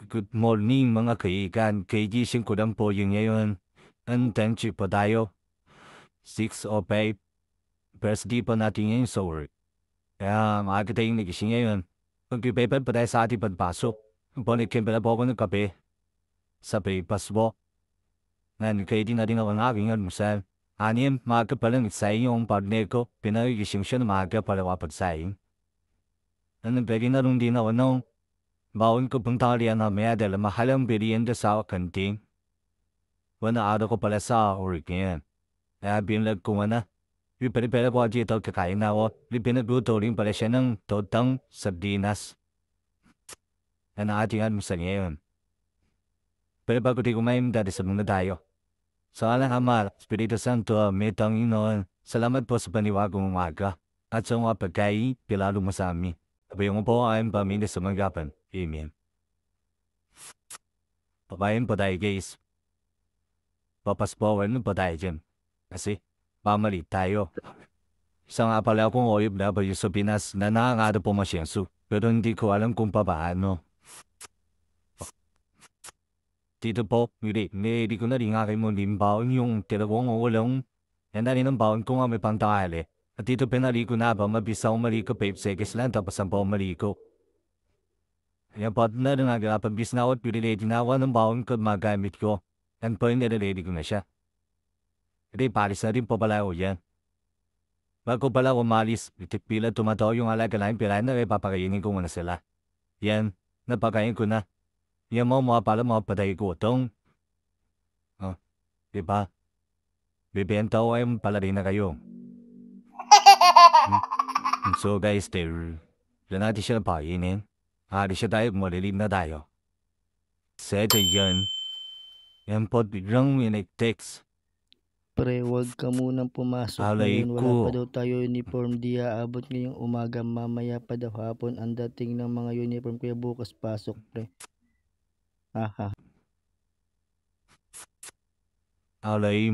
Good morning mga kaibigan. Gigising ko lang po yung ngayon. Antensya pa tayo. 6:05. Birthday pa natin ngayon sa work. Kaya maaga tayong nagising ngayon. Pag-prepare pa tayo sa ating pagpasok. Panikimpala po ako ng kape. Sa breakfast po. Ngayon kayo din natin ako ng aking almusal. Anim, maaga pa lang isayang yung partner ko. Pinagising siya na maaga para wapagsayang. Pwede na rin din ako nung baon ko pang talian na maya dahil mahalang merienda sa kanting. Wana araw ko pala sa work ngayon. Kaya binlag ko na. Prepare ko dito kakain na ako. Pinagluto rin pala siya ng totang sardinas. Yan ang ating almusal ngayon. Pero bago di kumain dati sa muna tayo. Sa alang Ama, Espiritu Santo, Metang Inoon, salamat po sa paniwagong umaga. At sa mga pagkain, pilalo mo sa amin. Abayong po ang pamilya sa magapan. Amen. Papayin po tayo guys. Papaspawan po tayo dyan. Kasi, pamalit tayo. Isang nga pala akong OFW sa Pinas na nakangado po masyensu. Pero hindi ko alam kung paano. Dito po, hindi ko na rin aking mong limbaon yung tinagong ulang. Yan na rin ang baon ko nga may pangtakali. At dito pinaligo na ba mabisa umaliko 5 seconds lang tapos ang po umaliko. Yan po na rin nagapag bisnawat pinilady na ako ng baon ko magamit ko. Yan po yung nililady ko na siya. Hindi, palis na rin po pala ako yan. Bago pala umalis, itipila tumataw yung alaga na yung pirahan na papakainin ko muna sila. Yan, napakain ko na. Yan mo mga pala mga patay ko itong. Oh, diba? Bibenta ko ay pala rin na kayo. So guys, there. Diyan natin siya napakainin. Hari siya tayo, malilim na tayo. Sete yan. Yan po, biglang may nag-text. Pre, wag ka munang pumasok Alay ngayon. Wala ko. pa daw tayo uniform. Di aabot ngayong umaga. Mamaya pa daw hapon ang dating ng mga uniform. Kaya bukas pasok, pre. Aha. Alay